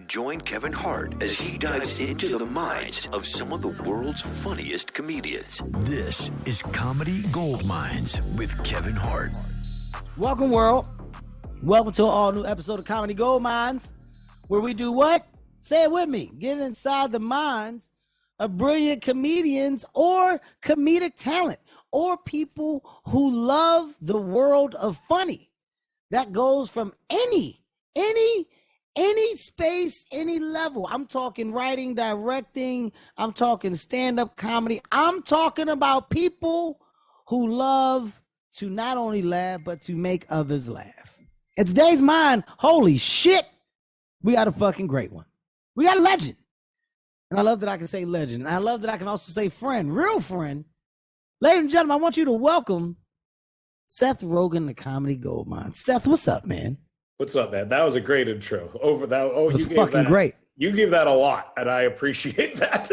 Join Kevin Hart as he dives into the minds of some of the world's funniest comedians. This is Comedy Goldmines with Kevin Hart. Welcome, world. Welcome to an all-new episode of Comedy Goldmines, where we do what? Say it with me. Get inside the minds of brilliant comedians or comedic talent or people who love the world of funny. That goes from any space, any level. I'm talking writing, directing. I'm talking stand-up comedy. I'm talking about people who love to not only laugh, but to make others laugh. And today's mine, holy shit, we got a fucking great one. We got a legend. And I love that I can say legend. And I love that I can also say friend, real friend. Ladies and gentlemen, I want you to welcome Seth Rogen to Comedy Goldmine. Seth, what's up, man? What's up, man? That was a great intro. Over that. Oh, it was fucking great. You give that a lot, and I appreciate that.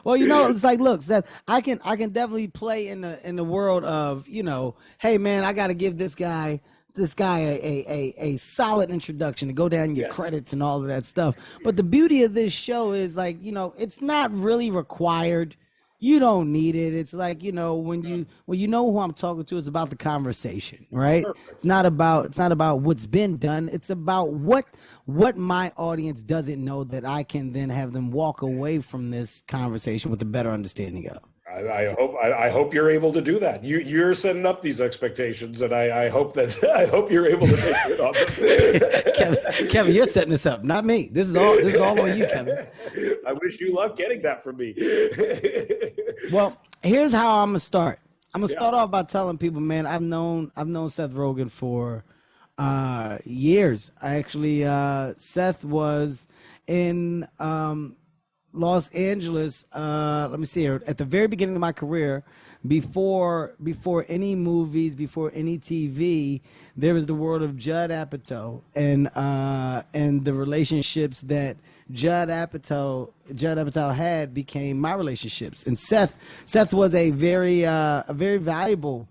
Well, you know, it's like, look, Seth, I can definitely play in the world of, you know, hey man, I got to give this guy a solid introduction to go down your credits and all of that stuff. But the beauty of this show is, like, you know, it's not really required. You don't need it. It's like, you know, when you know who I'm talking to, it's about the conversation, right? Perfect. It's not about what's been done. It's about what my audience doesn't know that I can then have them walk away from this conversation with a better understanding of. I hope you're able to do that. You're setting up these expectations, and I hope you're able to make it on them. Kevin, you're setting this up, not me. This is all on you, Kevin. I wish you luck getting that from me. Well, here's how I'm gonna start. I'm gonna start off by telling people, man, I've known Seth Rogen for years. Seth was in Los Angeles, let me see here, at the very beginning of my career, before any movies, before any TV, there was the world of Judd Apatow and the relationships that Judd Apatow had became my relationships. And Seth was a very valuable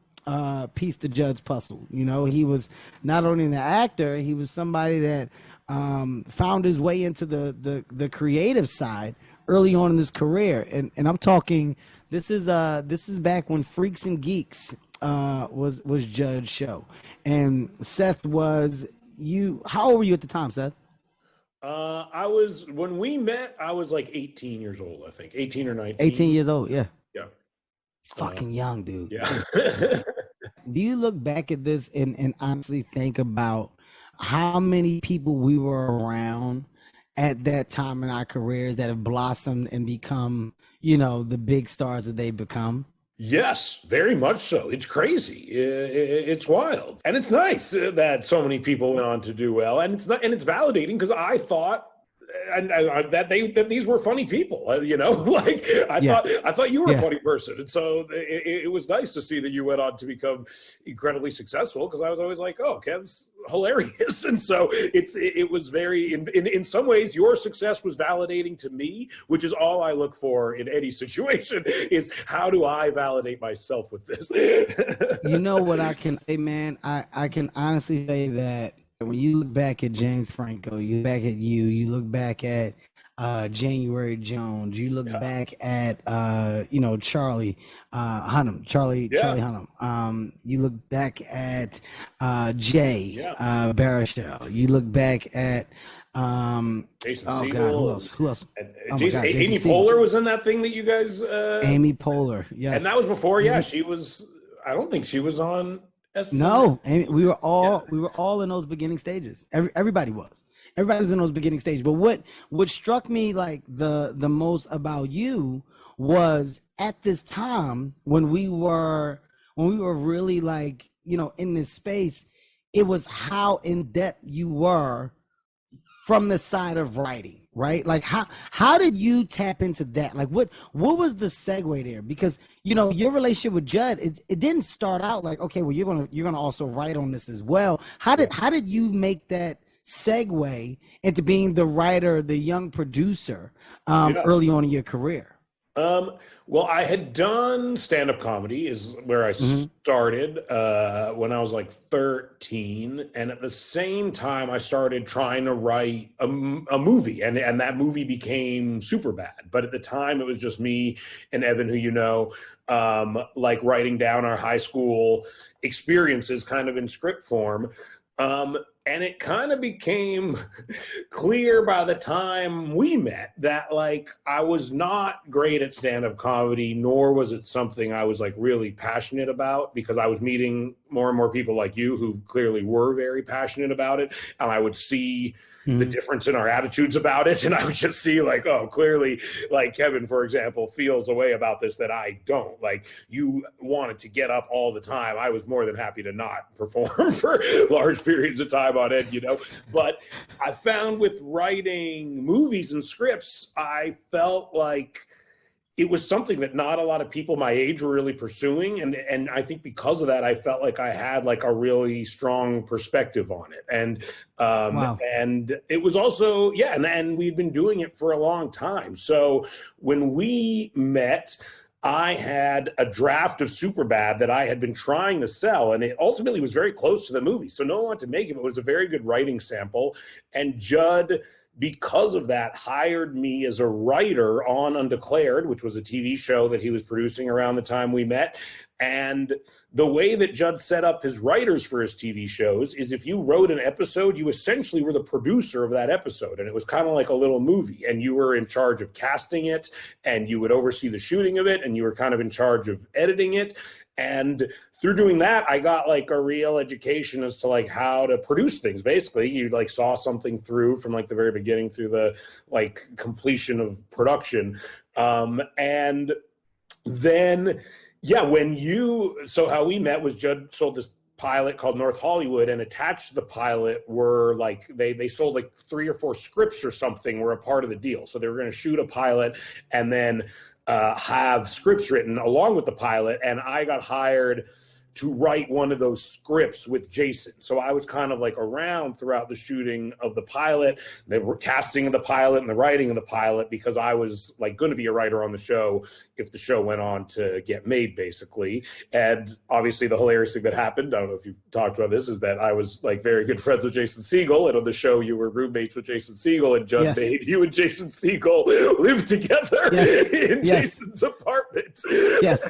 piece to Judd's puzzle. You know, he was not only an actor, he was somebody that found his way into the creative side early on in his career. And I'm talking, this is back when Freaks and Geeks was Judd's show. And Seth how old were you at the time, Seth? When we met, I was like 18 years old, I think. 18 or 19. 18 years old, yeah. Yeah. Fucking young, dude. Yeah. Do you look back at this and honestly think about how many people we were around at that time in our careers that have blossomed and become, you know, the big stars that they've become? Yes, very much so. It's crazy. It's wild. And it's nice that so many people went on to do well. And it's validating, because I thought that these were funny people, you know, like I thought you were a funny person. And so it was nice to see that you went on to become incredibly successful, because I was always like, oh, Kev's hilarious. And so it was very, in some ways, your success was validating to me, which is all I look for in any situation, is how do I validate myself with this? You know what I can say, man? I can honestly say that when you look back at James Franco, you look back at you look back at January Jones, you look back at Charlie Hunnam, you look back at Jay Baruchel, you look back at Jason oh Segel, God, who else? Amy Poehler was in that thing that you guys Amy Poehler, yes. And that was before, she was, I don't think she was on. No, we were all in those beginning stages. Everybody was in those beginning stages. But what struck me like the most about you was, at this time when we were really, like, you know, in this space, it was how in depth you were from the side of writing, right? Like how did you tap into that? Like what was the segue there? Because, you know, your relationship with Judd, it didn't start out like, okay, well, you're gonna also write on this as well. How did you make that segue into being the writer, the young producer early on in your career? Well, I had done stand-up comedy is where I started when I was like 13. And at the same time, I started trying to write a movie, and that movie became Superbad. But at the time, it was just me and Evan, who you know, like writing down our high school experiences kind of in script form. And it kind of became clear by the time we met that like I was not great at stand-up comedy, nor was it something I was like really passionate about, because I was meeting more and more people like you who clearly were very passionate about it. And I would see the difference in our attitudes about it. And I would just see like, oh, clearly like Kevin, for example, feels a way about this that I don't. Like you wanted to get up all the time. I was more than happy to not perform for large periods of time on end, you know. But I found with writing movies and scripts, I felt like it was something that not a lot of people my age were really pursuing. And I think because of that, I felt like I had like a really strong perspective on it. And and it was also, and we'd been doing it for a long time. So when we met, I had a draft of Superbad that I had been trying to sell, and it ultimately was very close to the movie. So no one wanted to make it, but it was a very good writing sample. And Judd, because of that, hired me as a writer on Undeclared, which was a TV show that he was producing around the time we met. And the way that Judd set up his writers for his TV shows is if you wrote an episode, you essentially were the producer of that episode. And it was kind of like a little movie. And you were in charge of casting it, and you would oversee the shooting of it, and you were kind of in charge of editing it. And through doing that, I got like a real education as to like how to produce things. Basically, you like saw something through from like the very beginning through the like completion of production. And then, so how we met was Judd sold this pilot called North Hollywood, and attached to the pilot were like they sold like 3 or 4 scripts or something were a part of the deal. So they were going to shoot a pilot and then have scripts written along with the pilot, and I got hired to write one of those scripts with Jason. So I was kind of like around throughout the shooting of the pilot, the casting of the pilot and the writing of the pilot, because I was like going to be a writer on the show if the show went on to get made, basically. And obviously the hilarious thing that happened, I don't know if you've talked about this, is that I was like very good friends with Jason Segel, and on the show you were roommates with Jason Segel, and Judd made you and Jason Segel live together in Jason's apartment. Yes,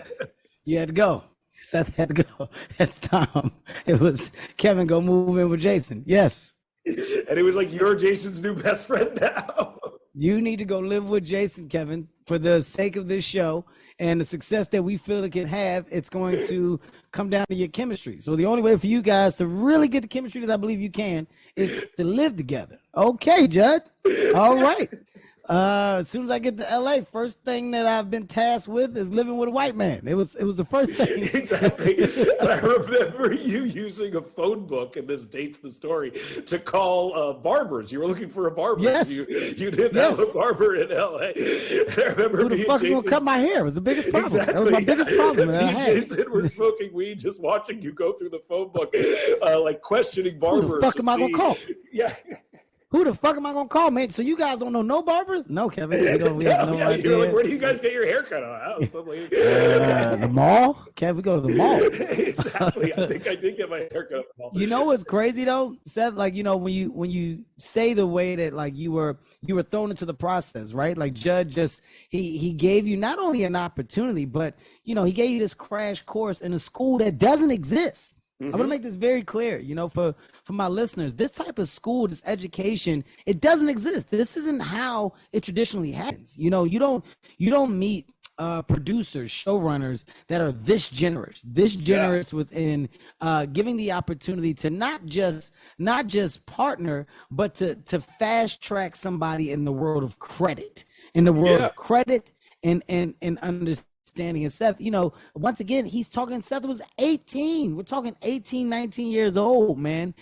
you had to go. Seth had to go at the time. It was Kevin, go move in with Jason. Yes. And it was like, you're Jason's new best friend now. You need to go live with Jason, Kevin, for the sake of this show and the success that we feel it can have. It's going to come down to your chemistry. So the only way for you guys to really get the chemistry that I believe you can is to live together. Okay, Judd. All right. As soon as I get to LA, first thing that I've been tasked with is living with a white man. It was the first thing. Exactly. And I remember you using a phone book, and this dates the story, to call barbers. You were looking for a barber. Yes. You didn't have a barber in LA. I remember who the fuck is gonna cut my hair? It was the biggest problem. Exactly. That was my biggest problem. Me and Jason were smoking weed, just watching you go through the phone book, like questioning barbers. Who the fuck am I gonna call? Yeah. Who the fuck am I gonna call, man? So you guys don't know no barbers? No, Kevin. We have no idea. You're like, where do you guys get your hair cut on? The mall? Kev, we go to the mall. Exactly. I think I did get my hair cut at the mall. You know what's crazy though, Seth? Like, you know, when you say the way that like you were thrown into the process, right? Like Judd just he gave you not only an opportunity, but you know, he gave you this crash course in a school that doesn't exist. I'm going to make this very clear, you know, for my listeners. This type of school, this education, it doesn't exist. This isn't how it traditionally happens. You know, you don't meet producers, showrunners that are this generous within giving the opportunity to not just partner, but to fast track somebody in the world of credit, and understanding. And Seth, you know, once again, Seth was 18. We're talking 18, 19 years old, man.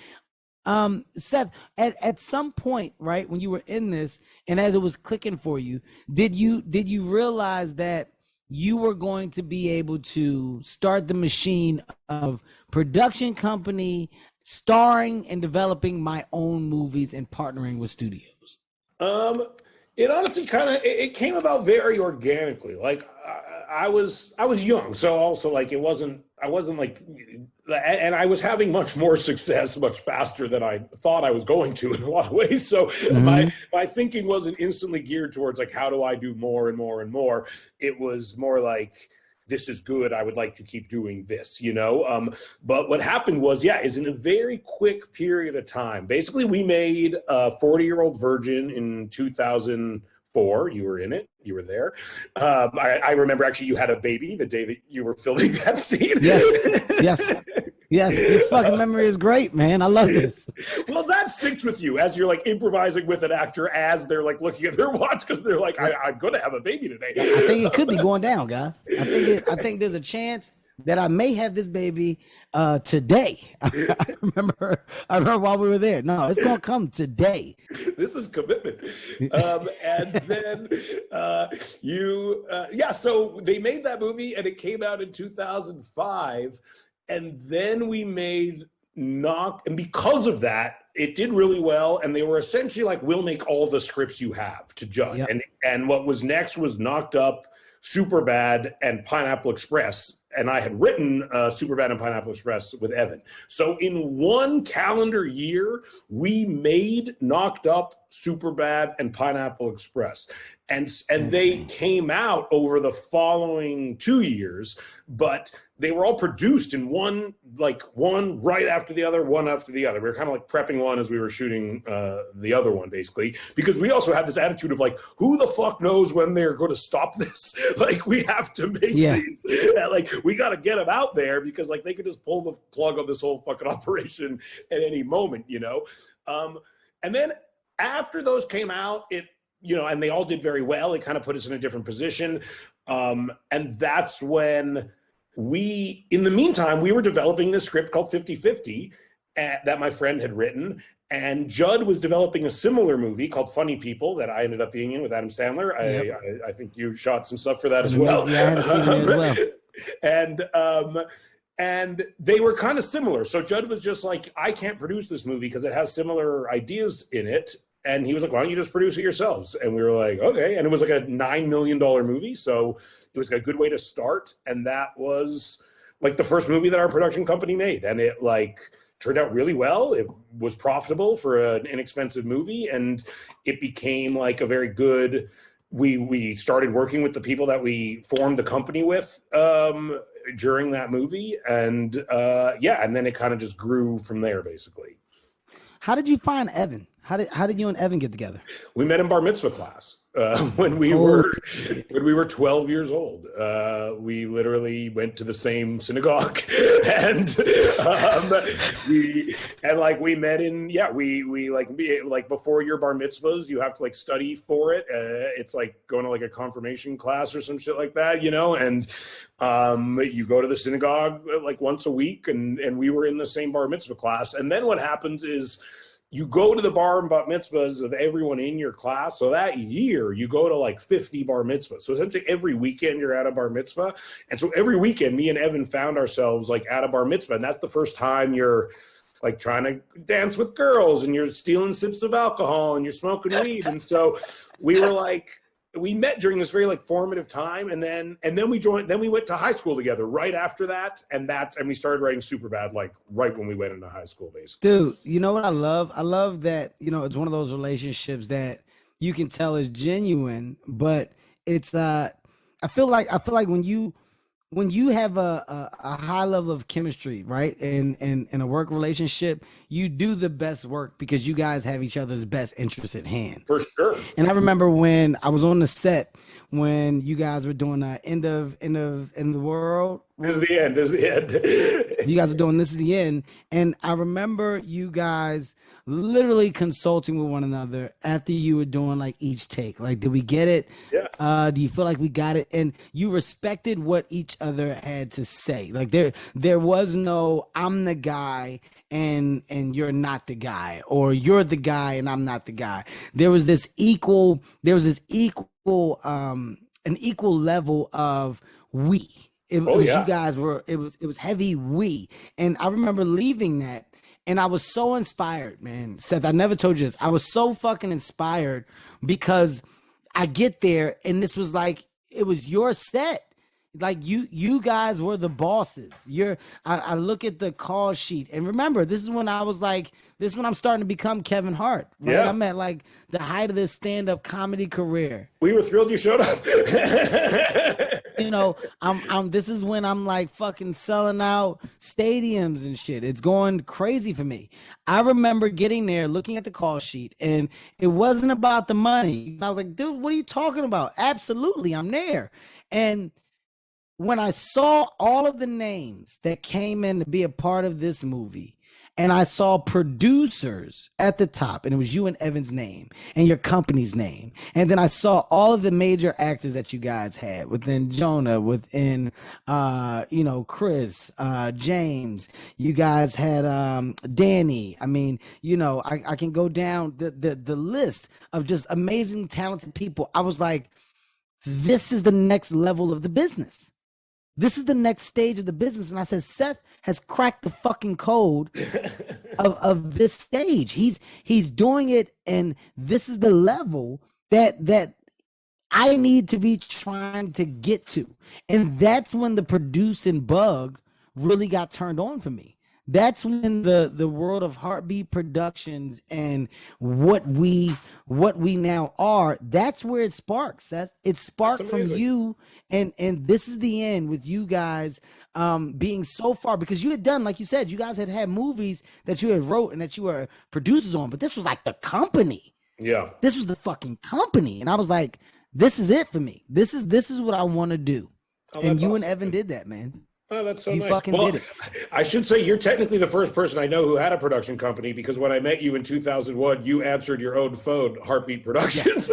Seth, at some point, right, when you were in this and as it was clicking for you, did you realize that you were going to be able to start the machine of production company, starring and developing my own movies and partnering with studios? It honestly kind of it came about very organically. Like I was young, so also like I wasn't like, and I was having much more success much faster than I thought I was going to in a lot of ways. So my thinking wasn't instantly geared towards like how do I do more and more and more. It was more like, this is good, I would like to keep doing this, you know? But what happened was, is in a very quick period of time, basically we made a 40-Year-Old Virgin in 2004. You were in it. You were there. I remember actually you had a baby the day that you were filming that scene. Yes, your fucking memory is great, man. I love this. Well, that sticks with you as you're like improvising with an actor as they're like looking at their watch because they're like, I'm going to have a baby today. I think it could be going down, guys. I think there's a chance that I may have this baby today. I remember while we were there. No, it's going to come today. This is commitment. And then so they made that movie and it came out in 2005. And then we made and because of that, it did really well. And they were essentially like, we'll make all the scripts you have to Judd. Yep. And what was next was Knocked Up, Superbad, and Pineapple Express. And I had written Superbad and Pineapple Express with Evan. So in one calendar year, we made Knocked Up, Superbad, and Pineapple Express. And they came out over the following 2 years, but they were all produced in one right after the other, one after the other. We were kind of like prepping one as we were shooting the other one, basically, because we also had this attitude of like, who the fuck knows when they're going to stop this? Like, we have to make these. Like, we got to get them out there because like they could just pull the plug on this whole fucking operation at any moment, you know? And then after those came out, and they all did very well. It kind of put us in a different position. And that's when in the meantime, we were developing this script called 50/50 that my friend had written. And Judd was developing a similar movie called Funny People that I ended up being in with Adam Sandler. Yep. I think you shot some stuff for that as well. Yeah, I had a season as well. And they were kind of similar. So Judd was just like, I can't produce this movie because it has similar ideas in it. And he was like, why don't you just produce it yourselves? And we were like, okay. And it was like a $9 million movie. So it was a good way to start. And that was like the first movie that our production company made. And it like turned out really well. It was profitable for an inexpensive movie. And it became like a very good, we started working with the people that we formed the company with during that movie. And and then it kind of just grew from there, basically. How did you find Evan? How did you and Evan get together? We met in bar mitzvah class when we were 12 years old. We literally went to the same synagogue, and we met in we before your bar mitzvahs, you have to like study for it. It's like going to like a confirmation class or some shit like that, you know. And you go to the synagogue like once a week, and we were in the same bar mitzvah class. And then what happens is, you go to the bar and bat mitzvahs of everyone in your class. So that year, you go to like 50 bar mitzvahs. So essentially every weekend you're at a bar mitzvah. And so every weekend, me and Evan found ourselves like at a bar mitzvah. And that's the first time you're like trying to dance with girls and you're stealing sips of alcohol and you're smoking weed. And so we were like, we met during this very like formative time, and then we went to high school together right after that, and we started writing Superbad like right when we went into high school, basically. Dude, you know what I love? I love that, you know, it's one of those relationships that you can tell is genuine, but it's I feel like when you have a high level of chemistry, right, in a work relationship, you do the best work because you guys have each other's best interests at hand. For sure. And I remember when I was on the set when you guys were doing end of the world. This is the end. You guys are doing This Is the End, and I remember you guys literally consulting with one another after you were doing like each take. Like, did we get it? Yeah. Do you feel like we got it? And you respected what each other had to say. Like there was no I'm the guy and you're not the guy, or you're the guy and I'm not the guy. There was this equal an equal level of we. It was you guys were it was heavy we. And I remember leaving that, and I was so inspired, man. Seth, I never told you this. I was so fucking inspired because I get there, and this was like, it was your set. Like you guys were the bosses. I look at the call sheet, and remember, this is when I was like, this is when I'm starting to become Kevin Hart, right? Yeah. I'm at like the height of this stand-up comedy career. We were thrilled you showed up. You know, I'm this is when I'm like fucking selling out stadiums and shit. It's going crazy for me. I remember getting there, looking at the call sheet, and it wasn't about the money. I was like, dude, what are you talking about? Absolutely, I'm there. And when I saw all of the names that came in to be a part of this movie, and I saw producers at the top, and it was you and Evan's name and your company's name, and then I saw all of the major actors that you guys had within Jonah, within Chris, James, you guys had Danny. I mean, I can go down the list of just amazing, talented people. I was like, this is the next level of the business. This is the next stage of the business. And I said, Seth has cracked the fucking code of this stage. He's doing it, and this is the level that I need to be trying to get to. And that's when the producing bug really got turned on for me. That's when the world of Heartbeat Productions and what we now are, that's where it sparks, Seth. It sparked from you, and this is the end with you guys being so far, because you had done, like you said, you guys had movies that you had wrote and that you were producers on, but this was like the company. Yeah. This was the fucking company. And I was like, this is it for me. This is what I want to do. And you and Evan did that, man. Oh, that's so you nice. Fucking well, did it. I should say you're technically the first person I know who had a production company, because when I met you in 2001, you answered your own phone, Heartbeat Productions.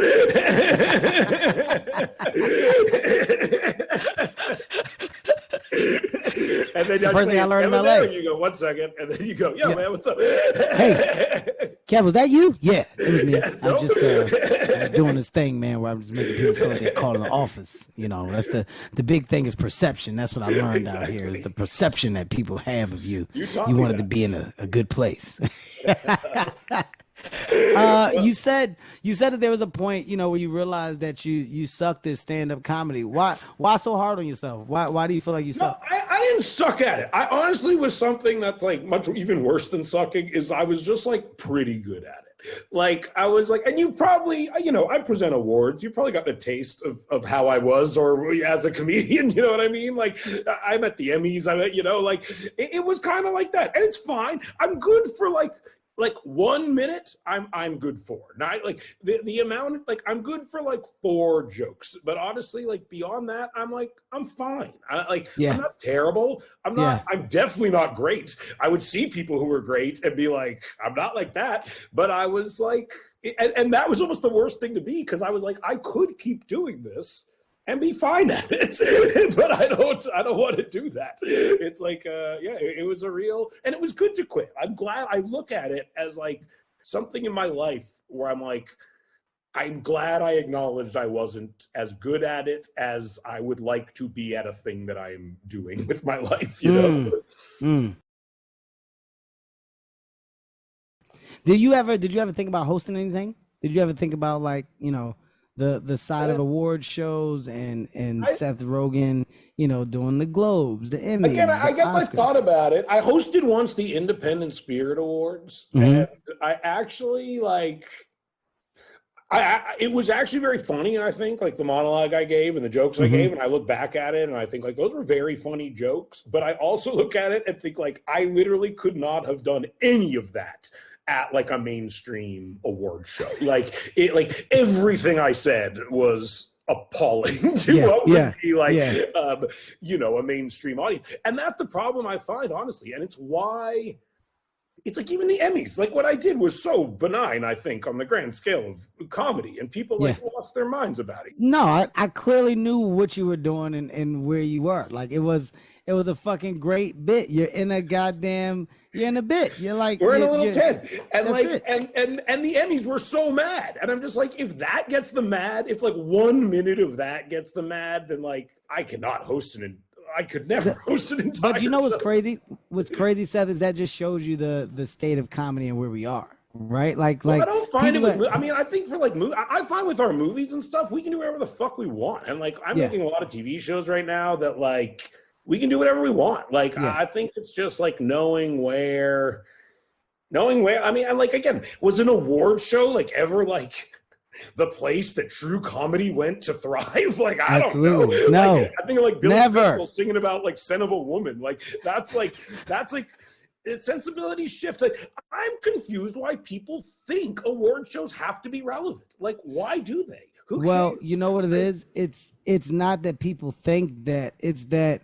And then the first thing I learned in LA. And you go, 1 second, and then you go, yeah. Man, what's up? Hey, Kev, was that you? Yeah, it was me. Yeah, I was doing this thing, man, where I'm just making people feel like they're calling the office. That's the big thing is perception. That's what I learned out here, is the perception that people have of you. You wanted to be in a good place. You said that there was a point, where you realized that you sucked at stand-up comedy. Why so hard on yourself? Why do you feel like you suck? I didn't suck at it. I honestly was something that's like much even worse than sucking, is I was just like pretty good at it. Like I was like, and you probably, I present awards. You've probably gotten a taste of how I was, or as a comedian, you know what I mean? Like I'm at the Emmys, it was kind of like that, and it's fine. I'm good for like 1 minute, I'm good for. Not like the amount, like I'm good for like 4 jokes, but honestly, like beyond that, I'm fine. I'm not terrible. I'm definitely not great. I would see people who were great and be like, I'm not like that. But I was like, and that was almost the worst thing to be, because I was like, I could keep doing this and be fine at it, but I don't want to do that. It's like, it was a real, and it was good to quit. I'm glad. I look at it as like something in my life where I'm like, I'm glad I acknowledged I wasn't as good at it as I would like to be at a thing that I'm doing with my life, Did you ever think about hosting anything? Did you ever think about the side of award shows and Seth Rogen, doing the Globes, the Emmys? Again, I guess Oscars. I thought about it. I hosted once the Independent Spirit Awards, and I actually it was actually very funny. I think like the monologue I gave and the jokes I gave, and I look back at it and I think like those were very funny jokes. But I also look at it and think like I literally could not have done any of that at like a mainstream award show. Like everything I said was appalling to what would be like, a mainstream audience. And that's the problem I find, honestly. And it's why it's like even the Emmys, like what I did was so benign, I think, on the grand scale of comedy, and people lost their minds about it. No, I clearly knew what you were doing and where you were. Like it was a fucking great bit. You're in a bit. You're like, we're in a little tent, and like, and the Emmys were so mad, and I'm just like, if that gets them mad, if like 1 minute of that gets them mad, then like I cannot host I could never host an entire. But you know what's crazy? What's crazy, Seth, is that just shows you the state of comedy and where we are. right? Like I don't find it people with, I mean, I think for like I find with our movies and stuff, we can do whatever the fuck we want. And like I'm Yeah. making a lot of TV shows right now that like we can do whatever we want. Like Yeah. I think it's just like knowing where. I mean, and like again, was an award show like ever like the place that true comedy went to thrive? Like I Absolutely. don't know. No, like, I think like Billy never. Crystal singing about like "Son of a Woman." Like that's like a sensibility shift. Like I'm confused why people think award shows have to be relevant. Like why do they? Who Well, cares? you know what it is? It's not that people think that, it's that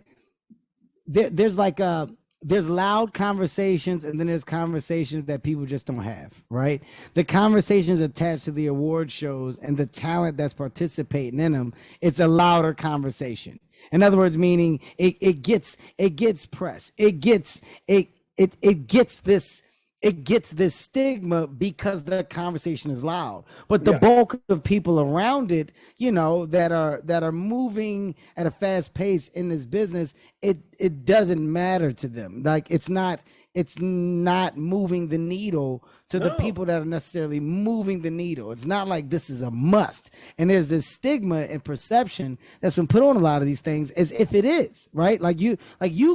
there's loud conversations, and then there's conversations that people just don't have, right? The conversations attached to the award shows and the talent that's participating in them, it's a louder conversation. In other words, meaning it gets press. It gets this stigma because the conversation is loud. But the bulk of people around it, you know, that are moving at a fast pace in this business, it doesn't matter to them. Like it's not moving the needle to the people that are necessarily moving the needle. It's not like this is a must. And there's this stigma and perception that's been put on a lot of these things as if it is, right? Like you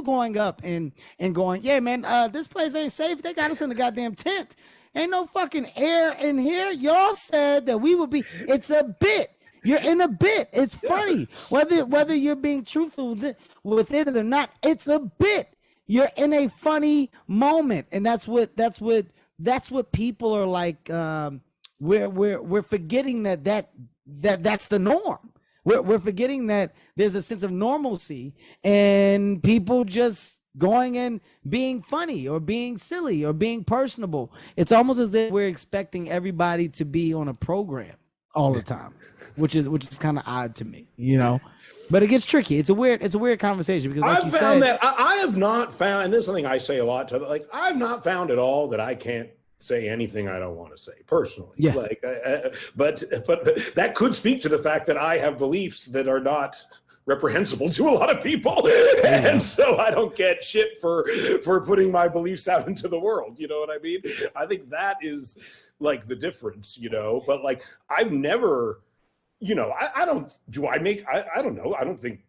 going up and going, yeah, man, this place ain't safe. They got us in the goddamn tent. Ain't no fucking air in here. Y'all said that we would be. It's a bit. You're in a bit. It's funny. Whether you're being truthful with it or not, it's a bit. You're in a funny moment, and that's what people are like. We're forgetting that's the norm. We're forgetting that there's a sense of normalcy, and people just going and being funny or being silly or being personable. It's almost as if we're expecting everybody to be on a program all the time, which is kind of odd to me, you know. But it gets tricky. It's a weird conversation because, like I have not found, and this is something I say a lot to, like, I've not found at all that I can't say anything I don't want to say personally. Yeah. Like, but that could speak to the fact that I have beliefs that are not reprehensible to a lot of people, and so I don't get shit for putting my beliefs out into the world. You know what I mean? I think that is like the difference, you know. But like, I've never. You know, I don't know. I don't think,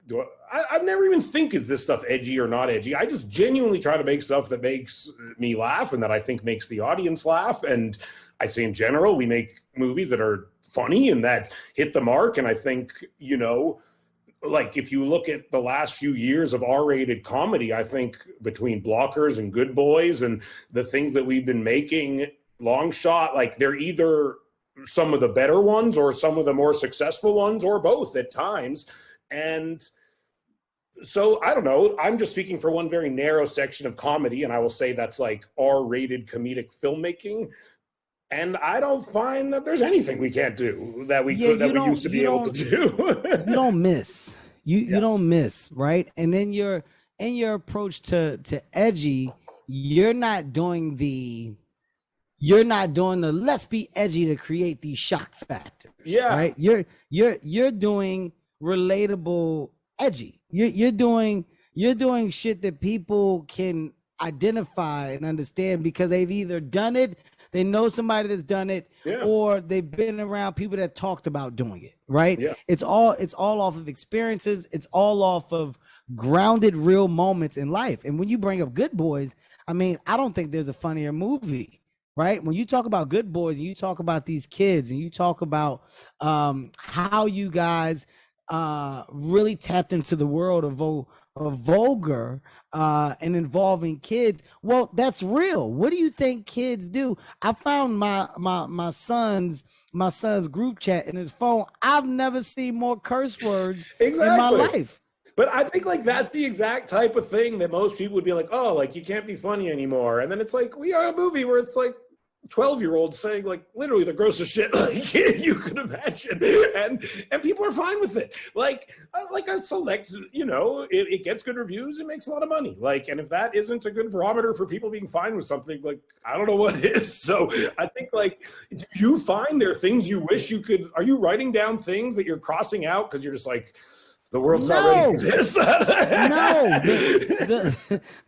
I've never even think, is this stuff edgy or not edgy? I just genuinely try to make stuff that makes me laugh and that I think makes the audience laugh. And I say in general, we make movies that are funny and that hit the mark. And I think, you know, like if you look at the last few years of R-rated comedy, I think between Blockers and Good Boys and the things that we've been making, long shot, like they're either some of the better ones or some of the more successful ones or both at times. And so I don't know, I'm just speaking for one very narrow section of comedy, and I will say that's like R-rated comedic filmmaking. And I don't find that there's anything we can't do that we used to be able to do. You don't miss. You don't miss, right? And then in your approach to edgy, you're not doing the let's be edgy to create these shock factors. Yeah. Right? You're doing relatable edgy. You're doing shit that people can identify and understand because they've either done it, they know somebody that's done it, or they've been around people that talked about doing it, right? Yeah. It's all off of experiences. It's all off of grounded real moments in life. And when you bring up Good Boys, I mean, I don't think there's a funnier movie. Right? When you talk about Good Boys and you talk about these kids and you talk about how you guys really tapped into the world of vulgar and involving kids, well, that's real. What do you think kids do? I found my son's group chat in his phone. I've never seen more curse words in my life. But I think like that's the exact type of thing that most people would be like, oh, like you can't be funny anymore. And then it's like, we are a movie where it's like 12-year-olds saying like literally the grossest shit like you could imagine, and people are fine with it. Like a select, you know, it gets good reviews, it makes a lot of money. Like, and if that isn't a good barometer for people being fine with something, like I don't know what is. So I think like, do you find there are things you wish you could? Are you writing down things that you're crossing out because you're just like, the world's not ready for this? No,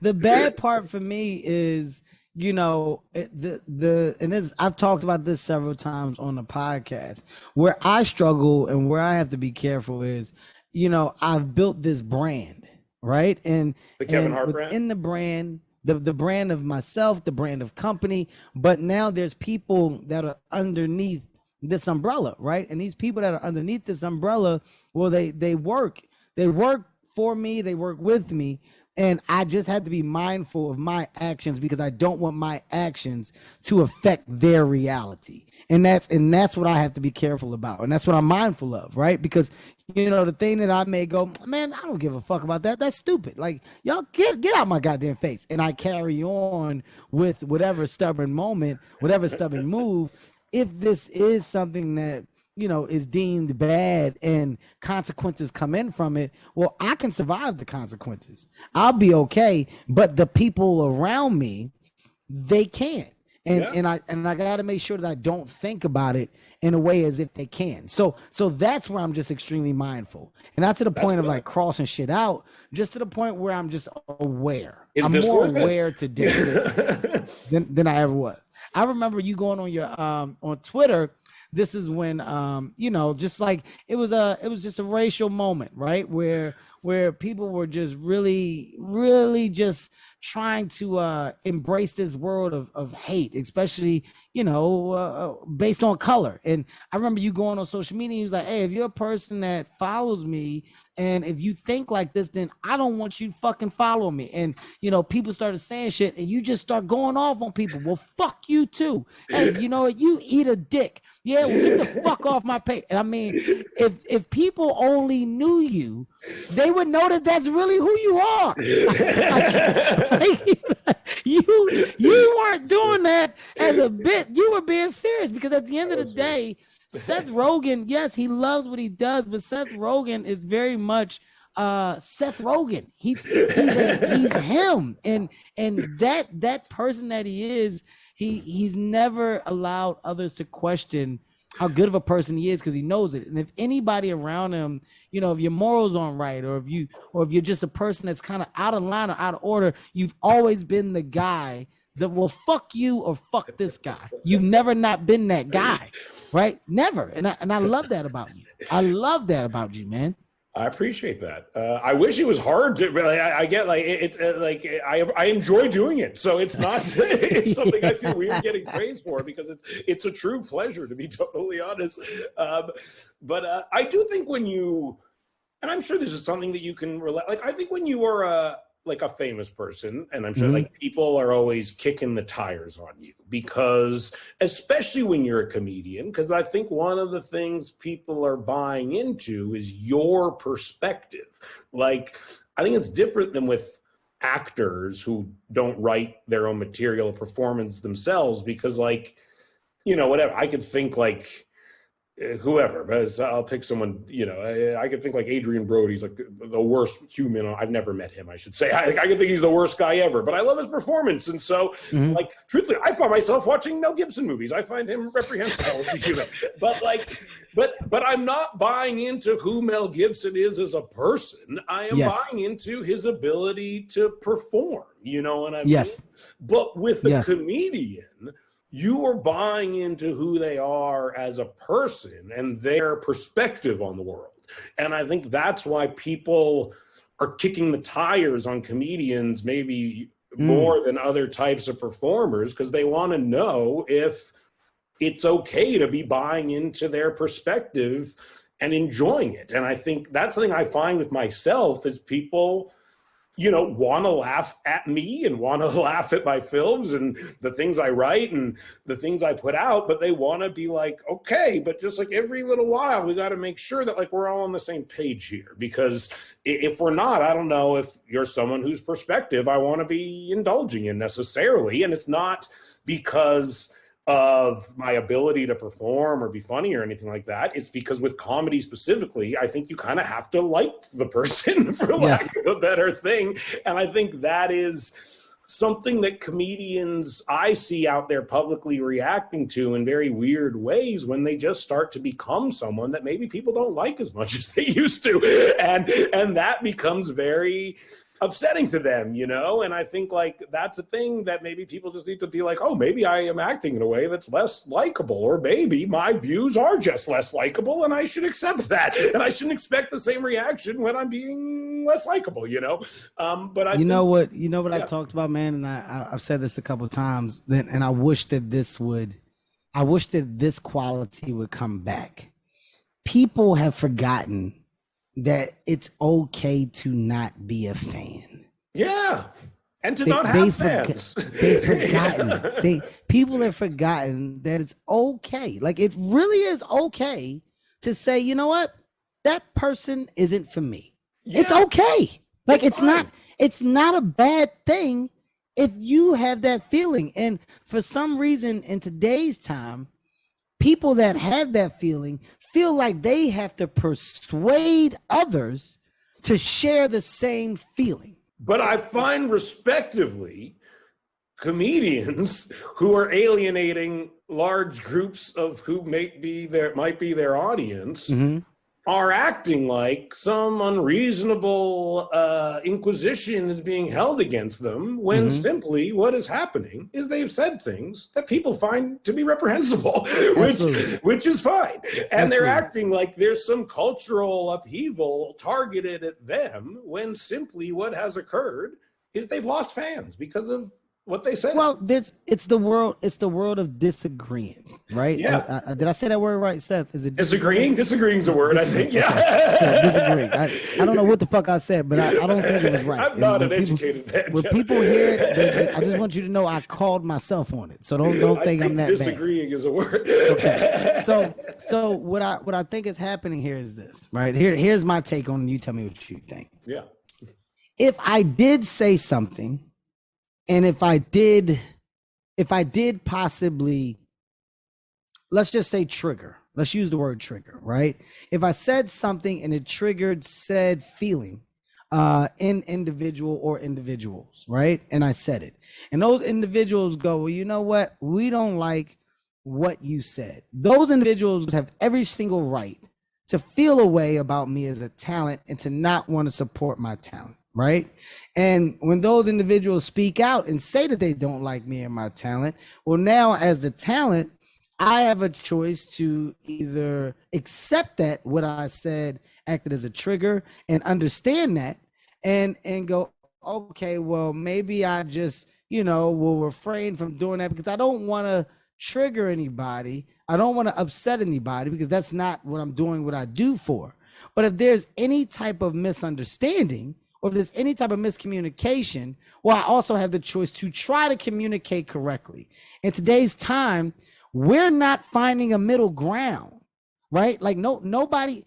the bad part for me is, you know, and this, I've talked about this several times on the podcast. Where I struggle and where I have to be careful is, you know, I've built this brand, right? And The Kevin Hart within the brand, the brand of myself, the brand of company, but now there's people that are underneath this umbrella, right? And these people that are underneath this umbrella, well, they work for me, they work with me, and I just had to be mindful of my actions because I don't want my actions to affect their reality. And that's what I have to be careful about. And that's what I'm mindful of, right? Because, you know, the thing that I may go, man, I don't give a fuck about that. That's stupid. Like, y'all get out my goddamn face. And I carry on with whatever stubborn moment, whatever stubborn move. If this is something that, you know, is deemed bad and consequences come in from it, well, I can survive the consequences. I'll be okay. But the people around me, they can't. And I got to make sure that I don't think about it in a way as if they can. So that's where I'm just extremely mindful, and not to the point of like crossing shit out, just to the point where I'm just aware. I'm more aware today than I ever was. I remember you going on your on Twitter. This is when you know, just like it was just a racial moment, right? Where people were just really just trying to embrace this world of hate, especially, you know, based on color. And I remember you going on social media, he was like, hey, if you're a person that follows me and if you think like this, then I don't want you to fucking follow me. And, you know, people started saying shit and you just start going off on people. Well, fuck you too. Hey, you know, you eat a dick. Yeah, well, get the fuck off my page. And I mean, if people only knew you, they would know that that's really who you are. You weren't doing that as a bit. You were being serious, because at the end of the day, Seth Rogen, yes, he loves what he does, but Seth Rogen is very much Seth Rogen. He's him, and that person that he is. He's never allowed others to question how good of a person he is, because he knows it. And if anybody around him, you know, if your morals aren't right, or if you're just a person that's kind of out of line or out of order, you've always been the guy that will fuck you or fuck this guy. You've never not been that guy, right? Never. And I love that about you. I love that about you, man. I appreciate that. I wish it was hard to really. I get like it's like I enjoy doing it, so it's not it's something I feel weird getting praised for, because it's a true pleasure, to be totally honest. But I do think when you, and I'm sure this is something that you can relate. Like I think when you are like a famous person, and I'm sure like people are always kicking the tires on you, because especially when you're a comedian, because I think one of the things people are buying into is your perspective. Like I think it's different than with actors who don't write their own material or performance themselves, because like, you know, whatever, I could think like whoever, but I'll pick someone, you know, I could think like Adrian Brody's like the worst human. I've never met him, I should say. I could think he's the worst guy ever, but I love his performance. And so like, truthfully, I find myself watching Mel Gibson movies. I find him reprehensible as a human, but like, but I'm not buying into who Mel Gibson is as a person. I am buying into his ability to perform, you know what I mean? But with a comedian, you are buying into who they are as a person and their perspective on the world. And I think that's why people are kicking the tires on comedians maybe more than other types of performers, because they want to know if it's okay to be buying into their perspective and enjoying it. And I think that's something I find with myself is people, you know, want to laugh at me and want to laugh at my films and the things I write and the things I put out, but they want to be like, okay, but just like every little while, we got to make sure that like we're all on the same page here, because if we're not, I don't know if you're someone whose perspective I want to be indulging in necessarily. And it's not because of my ability to perform or be funny or anything like that. It's because with comedy specifically, I think you kind of have to like the person, for lack of a better thing. And I think that is something that comedians I see out there publicly reacting to in very weird ways when they just start to become someone that maybe people don't like as much as they used to. And that becomes very upsetting to them, and I think like that's a thing that maybe people just need to be like, oh, maybe I am acting in a way that's less likable, or maybe my views are just less likable and I should accept that, and I shouldn't expect the same reaction when I'm being less likable, but I know what I talked about, man, and I've said this a couple of times, and I wish that this quality would come back. People have forgotten that it's okay to not be a fan. Yeah. And to not have fans. They've forgotten. People have forgotten that it's okay. Like, it really is okay to say, you know what? That person isn't for me. Yeah. It's okay. Like, it's not a bad thing if you have that feeling. And for some reason in today's time, people that have that feeling feel like they have to persuade others to share the same feeling. But I find respectively comedians who are alienating large groups of who might be their audience are acting like some unreasonable inquisition is being held against them, when simply what is happening is they've said things that people find to be reprehensible, which is fine. And they're acting like there's some cultural upheaval targeted at them, when simply what has occurred is they've lost fans because of what they said. Well, it's the world of disagreeing, right? Yeah. Did I say that word right, Seth? Is it disagreeing? Disagreeing is a word, I think. Yeah. Yeah, disagreeing. I don't know what the fuck I said, but I don't think it was right. I'm not an educated man. When people hear it, I just want you to know I called myself on it. So don't think I'm that disagreeing is a word. Okay. So what I think is happening here is this, right? Here's my take on it. You tell me what you think. Yeah. If I did say something, and if I did possibly, let's just say trigger, let's use the word trigger, right? If I said something and it triggered said feeling in individual or individuals, right? And I said it, and those individuals go, well, you know what? We don't like what you said. Those individuals have every single right to feel a way about me as a talent and to not want to support my talent. Right. And when those individuals speak out and say that they don't like me and my talent, well, now as the talent, I have a choice to either accept that what I said acted as a trigger and understand that and go, okay, well, maybe I just, will refrain from doing that because I don't want to trigger anybody. I don't want to upset anybody because that's not what I'm doing, what I do for. But if there's any type of misunderstanding, or if there's any type of miscommunication, well, I also have the choice to try to communicate correctly. In today's time, we're not finding a middle ground, right? Like nobody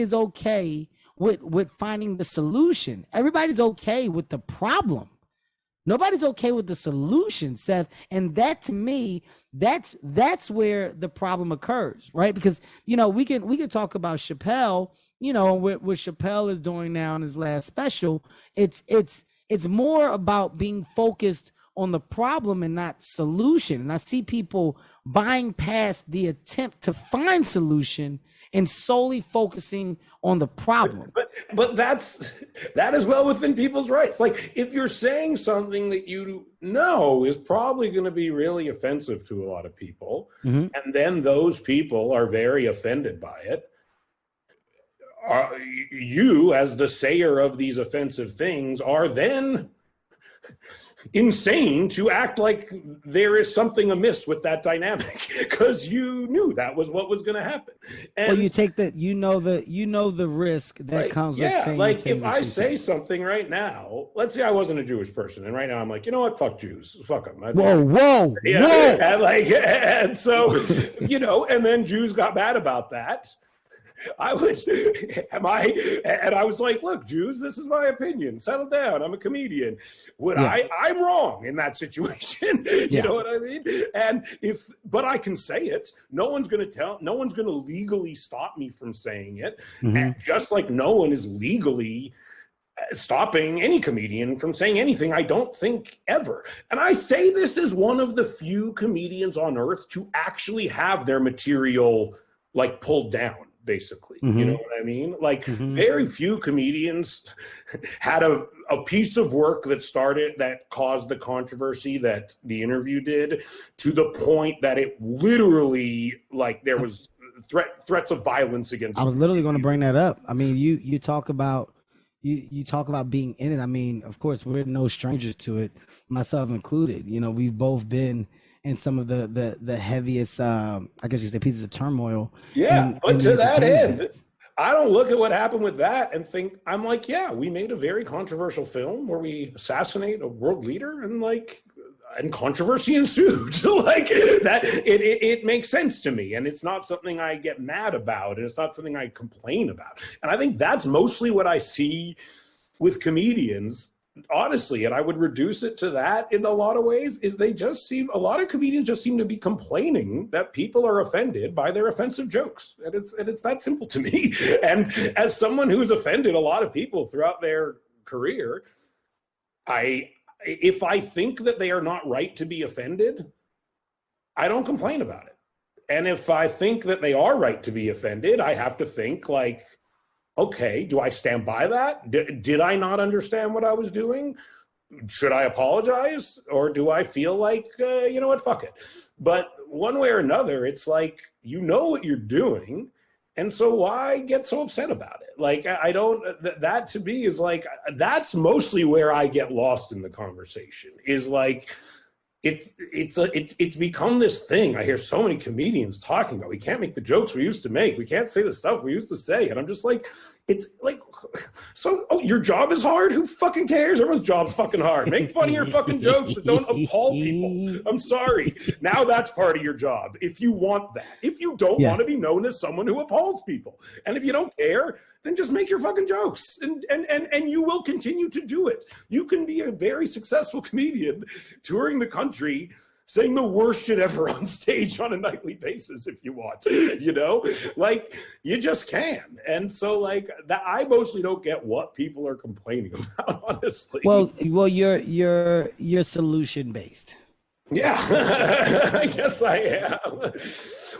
is okay with finding the solution. Everybody's okay with the problem. Nobody's okay with the solution, Seth. And that, to me, that's where the problem occurs, right? Because we can talk about Chappelle. What Chappelle is doing now in his last special, it's more about being focused on the problem and not solution. And I see people buying past the attempt to find solution and solely focusing on the problem. But that is well within people's rights. Like, if you're saying something that you know is probably going to be really offensive to a lot of people, and then those people are very offended by it, you, as the sayer of these offensive things, are then insane to act like there is something amiss with that dynamic because you knew that was what was going to happen. And well, you take that, the risk that comes with saying. Like, if I say something right now, let's say I wasn't a Jewish person, and right now I'm like, you know what, fuck Jews, fuck them. Whoa. And so, and then Jews got mad about that. I was like, look, Jews, this is my opinion. Settle down. I'm a comedian. I'm wrong in that situation. You know what I mean? But I can say it. No one's going to legally stop me from saying it. And just like no one is legally stopping any comedian from saying anything, I don't think, ever. And I say this as one of the few comedians on earth to actually have their material like pulled down. basically. You know what I mean? Like very few comedians had a piece of work that caused the controversy that The Interview did, to the point that it literally, like, there was threats of violence against. I was literally going to bring that up. I mean, you talk about you talk about being in it. I mean, of course, we're no strangers to it, myself included. You know, we've both been in some of the heaviest, I guess you say, pieces of turmoil. Yeah, but to that end, I don't look at what happened with that and think, I'm like, yeah, we made a very controversial film where we assassinate a world leader, and controversy ensued. Like that, it makes sense to me, and it's not something I get mad about, and it's not something I complain about. And I think that's mostly what I see with comedians, honestly, and I would reduce it to that in a lot of ways, is a lot of comedians just seem to be complaining that people are offended by their offensive jokes. And it's that simple to me. And as someone who's offended a lot of people throughout their career, if I think that they are not right to be offended, I don't complain about it. And if I think that they are right to be offended, I have to think, like, okay, do I stand by that? Did I not understand what I was doing? Should I apologize? Or do I feel like, you know what, fuck it. But one way or another, it's like, you know what you're doing, and so why get so upset about it? Like, I don't, that to me is like, that's mostly where I get lost in the conversation, is like, it's become this thing. I hear so many comedians talking about, we can't make the jokes we used to make. We can't say the stuff we used to say. And I'm just like, it's like, so, your job is hard? Who fucking cares? Everyone's job's fucking hard. Make fun of your fucking jokes that don't appall people. I'm sorry. Now that's part of your job. If you want that. If you don't want to be known as someone who appalls people. And if you don't care, then just make your fucking jokes, and you will continue to do it. You can be a very successful comedian touring the country saying the worst shit ever on stage on a nightly basis if you want, you know? Like, you just can. And so, like, that, I mostly don't get what people are complaining about, honestly. Well, you're solution based. Yeah, I guess I am.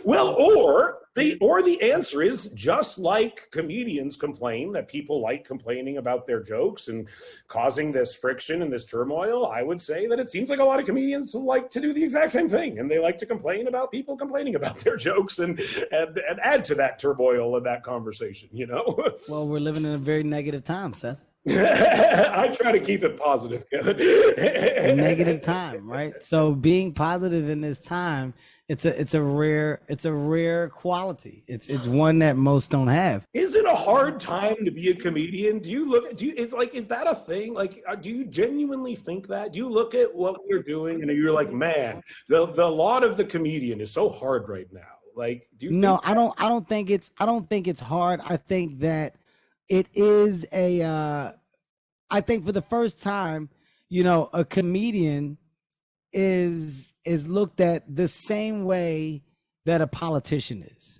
Well, or the answer is, just like comedians complain that people like complaining about their jokes and causing this friction and this turmoil, I would say that it seems like a lot of comedians like to do the exact same thing, and they like to complain about people complaining about their jokes and add to that turmoil and that conversation, you know? Well, we're living in a very negative time, Seth. I try to keep it positive, Kevin. A negative time, right? So being positive in this time, it's a rare quality. It's one that most don't have. Is it a hard time to be a comedian? It's like, is that a thing? Like, do you genuinely think that? Do you look at what we're doing and you're like, man, the lot of the comedian is so hard right now? Like, do you? No, I don't think it's hard. I think that it is I think for the first time, you know, a comedian is looked at the same way that a politician is,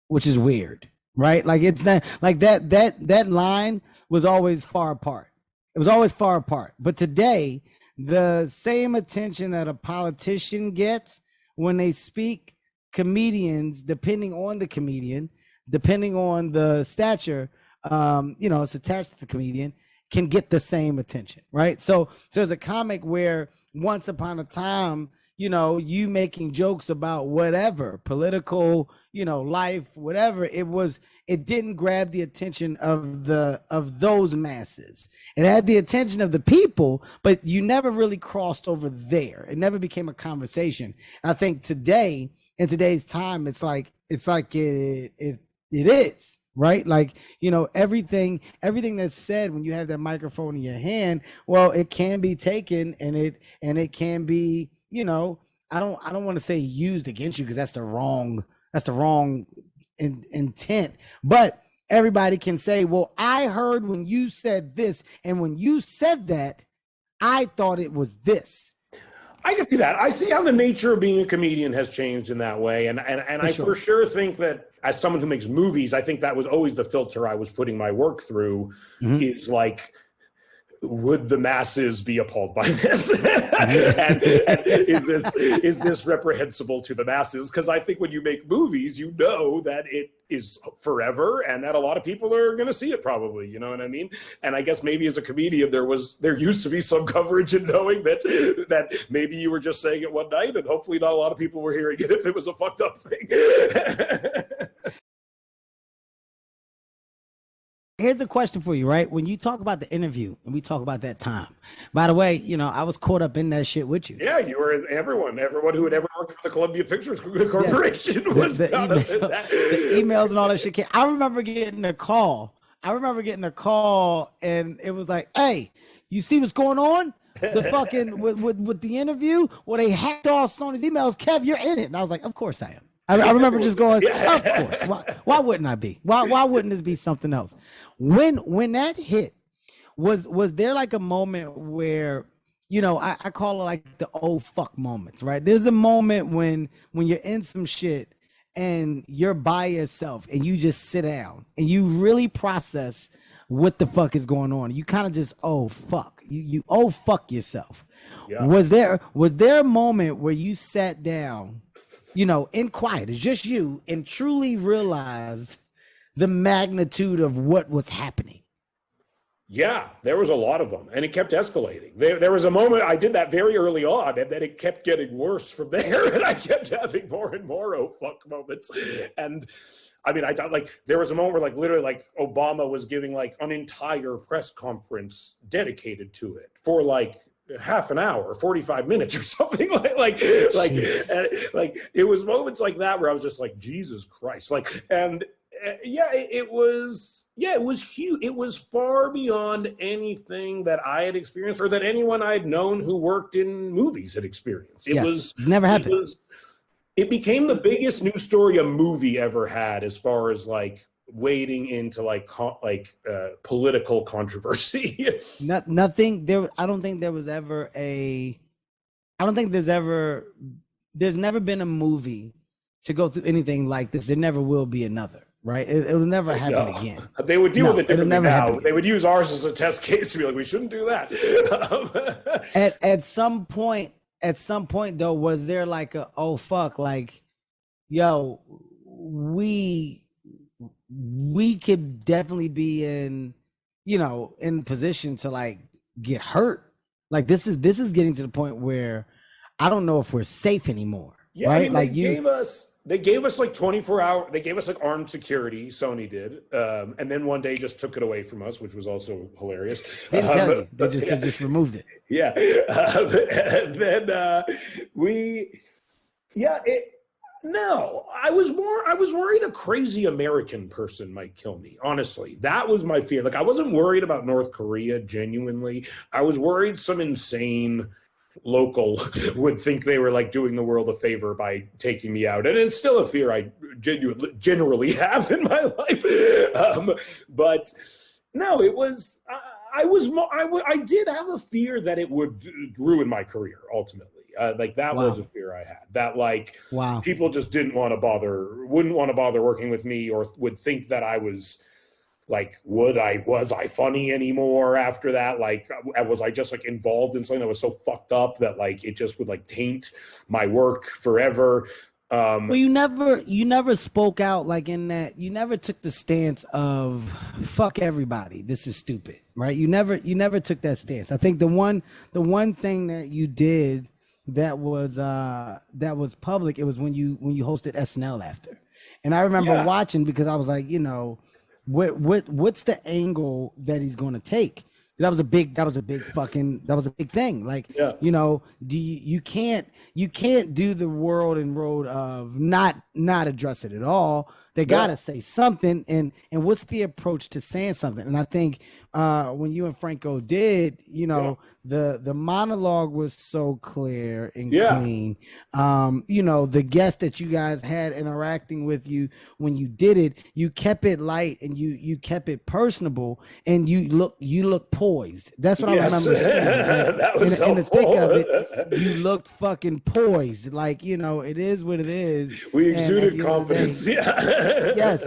which is weird, right? Like, it's not like that line was always far apart. It was always far apart. But today, the same attention that a politician gets when they speak, comedians, depending on the comedian, depending on the stature, you know, it's attached to the comedian, can get the same attention, right? So there's a comic where once upon a time, you know, you making jokes about whatever, political, you know, life, whatever it didn't grab the attention of those masses. It had the attention of the people, but you never really crossed over there. It never became a conversation. I think today, in today's time, it's like it is. Right? Like, you know, everything that's said when you have that microphone in your hand, well, it can be taken and it can be, you know, I don't want to say used against you, because that's the wrong intent. But everybody can say, well, I heard when you said this, and when you said that, I thought it was this. I can see that. I see how the nature of being a comedian has changed in that way. And I for sure think that, as someone who makes movies, I think that was always the filter I was putting my work through, is like, would the masses be appalled by this? and is this reprehensible to the masses? Because I think when you make movies, you know that it is forever and that a lot of people are going to see it probably, you know what I mean? And I guess maybe as a comedian, there used to be some coverage in knowing that maybe you were just saying it one night and hopefully not a lot of people were hearing it if it was a fucked up thing. Here's a question for you, right? When you talk about the interview and we talk about that time, by the way, you know, I was caught up in that shit with you. Yeah, you were everyone who had ever worked for the Columbia Pictures Corporation was the emails and all that shit. I remember getting a call. And it was like, hey, you see what's going on? The fucking with the interview where they hacked all Sony's emails. Kev, you're in it. And I was like, of course I am. I remember just going, of course. Why wouldn't I be? Why wouldn't this be something else? When that hit, was there like a moment where, you know, I call it like the oh fuck moments, right? There's a moment when you're in some shit and you're by yourself and you just sit down and you really process what the fuck is going on. You kind of just oh fuck. You oh fuck yourself. Yeah. Was there a moment where you sat down, you know, in quiet, it's just you, and truly realized the magnitude of what was happening? Yeah, there was a lot of them, and it kept escalating. There was a moment I did that very early on, and then it kept getting worse from there, and I kept having more and more oh fuck moments. And I mean, I thought like there was a moment where like literally like Obama was giving like an entire press conference dedicated to it for like half an hour, 45 minutes or something like it was moments like that where I was just like, Jesus Christ. Like, and it was huge. It was far beyond anything that I had experienced or that anyone I'd known who worked in movies had experienced. It was never happened. It became the biggest news story a movie ever had as far as like wading into political controversy. Nothing there. I don't think there's never been a movie to go through anything like this. There never will be another, right? It'll never happen again. They would deal with it differently now. They would use ours as a test case to be like, we shouldn't do that. At some point though, was there like a oh fuck, like, yo, we could definitely be in position to like get hurt. Like this is getting to the point where I don't know if we're safe anymore. Yeah, right? I mean, like they gave us like 24 hour. They gave us like armed security. Sony did, and then one day just took it away from us, which was also hilarious. They didn't tell you. They just removed it. Yeah, and then No, I was worried a crazy American person might kill me. Honestly, that was my fear. Like, I wasn't worried about North Korea, genuinely. I was worried some insane local would think they were like doing the world a favor by taking me out. And it's still a fear I generally have in my life. But no, it was, I did have a fear that it would ruin my career ultimately. That was a fear I had, that people just wouldn't want to bother working with me, or would think that I was like, was I funny anymore after that? Like, was I just like involved in something that was so fucked up that like it just would like taint my work forever? Well, you never spoke out like in that. You never took the stance of fuck everybody, this is stupid, right? You never took that stance. I think the one thing that you did that was public, it was when you hosted SNL after. And I remember watching, because I was like, what's the angle that he's going to take? That was a big thing. Like, you can't do the world and road of not address it at all. They gotta say something, and what's the approach to saying something? And I think when you and Franco did, the monologue was so clear and clean. The guests that you guys had interacting with you when you did it, you kept it light and you kept it personable, and you look poised. That's what I remember seeing. That was in the thick of it, you looked fucking poised. Like, it is what it is. We exuded confidence. Yes,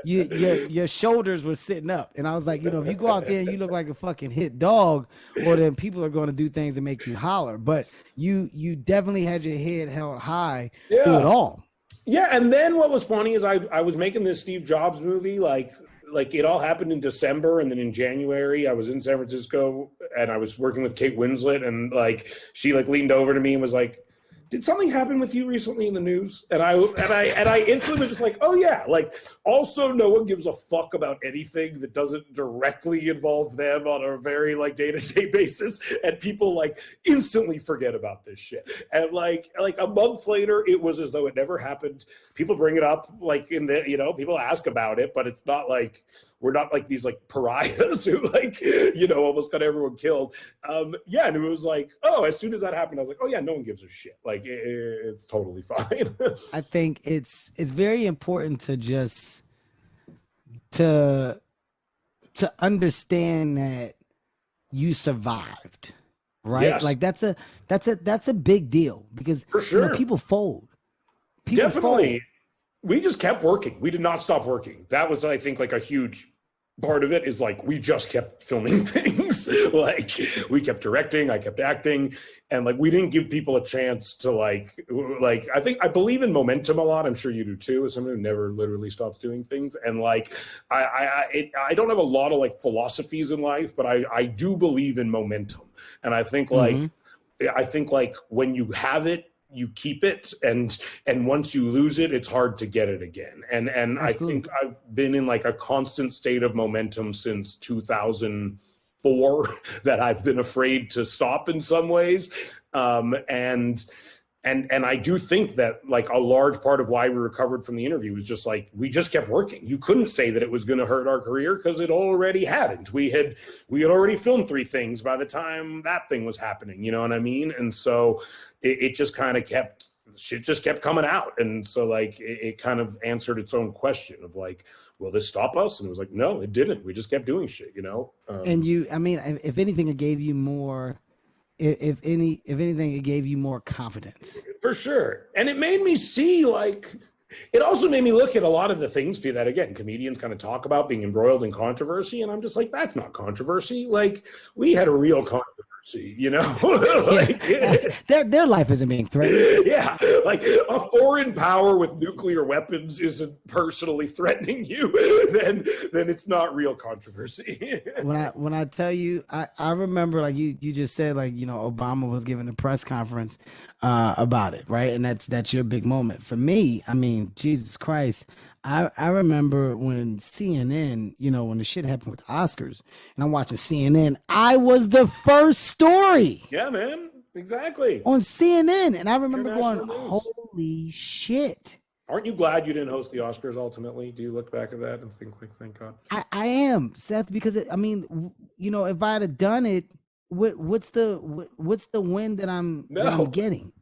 your shoulders were sitting up, and I was like, if you go out there and you look like a fucking hit dog, well, then people are going to do things to make you holler. But you definitely had your head held high through it all. Yeah, and then what was funny is I was making this Steve Jobs movie, like it all happened in December, and then in January I was in San Francisco and I was working with Kate Winslet, and like she like leaned over to me and was like, did something happen with you recently in the news? And I instantly was just like, oh yeah. Like, also no one gives a fuck about anything that doesn't directly involve them on a very like day-to-day basis. And people like instantly forget about this shit. And like a month later, it was as though it never happened. People bring it up like in the, people ask about it, but it's not like, we're not like these like pariahs who like, almost got everyone killed. Yeah. And it was like, oh, as soon as that happened, I was like, oh yeah, no one gives a shit. Like, it's totally fine. I think it's very important to just to understand that you survived, right? Yes. Like that's a big deal, because for sure people fold. People definitely fold. We just kept working. We did not stop working. That was, I think, like a huge part of it is like we just kept filming things. Like we kept directing, I kept acting, and like we didn't give people a chance to like I believe in momentum a lot. I'm sure you do too, as someone who never literally stops doing things. And like I don't have a lot of like philosophies in life, but I do believe in momentum. And I think like when you have it, you keep it, and once you lose it, it's hard to get it again. And Absolutely. I think I've been in like a constant state of momentum since 2004 that I've been afraid to stop in some ways. And I do think that like a large part of why we recovered from the interview was just like, we just kept working. You couldn't say that it was going to hurt our career because it already hadn't. We had already filmed 3 things by the time that thing was happening. You know what I mean? And so it just kind of shit just kept coming out. And so like, it kind of answered its own question of like, will this stop us? And it was like, no, it didn't. We just kept doing shit, And if anything, it gave you more, if anything, it gave you more confidence. For sure. And it made me see, like, it also made me look at a lot of the things that, again, comedians kind of talk about being embroiled in controversy. And I'm just like, that's not controversy. Like, we had a real controversy, like, their life isn't being threatened. Yeah. Like a foreign power with nuclear weapons isn't personally threatening you, then it's not real controversy. When I tell you, I remember, like you just said, like, Obama was giving a press conference about it, right? And that's your big moment. For me, I mean, Jesus Christ, I remember when CNN, when the shit happened with the Oscars, and I'm watching CNN, I was the first story. Yeah, man, exactly. On CNN, and I remember going, holy shit. Aren't you glad you didn't host the Oscars ultimately? Do you look back at that and think like, thank God? I am, Seth, because if I had done it, what's the win that I'm getting?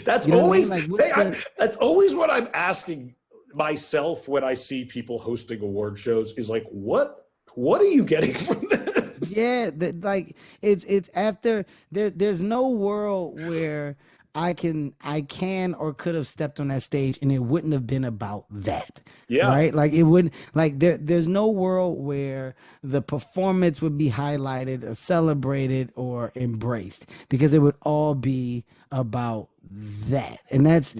That's always that's always what I'm asking myself when I see people hosting award shows is like, what are you getting from this? Yeah, it's after there's no world where I can or could have stepped on that stage and it wouldn't have been about that. Yeah. Right? Like it wouldn't, like there's no world where the performance would be highlighted or celebrated or embraced, because it would all be about that. And that's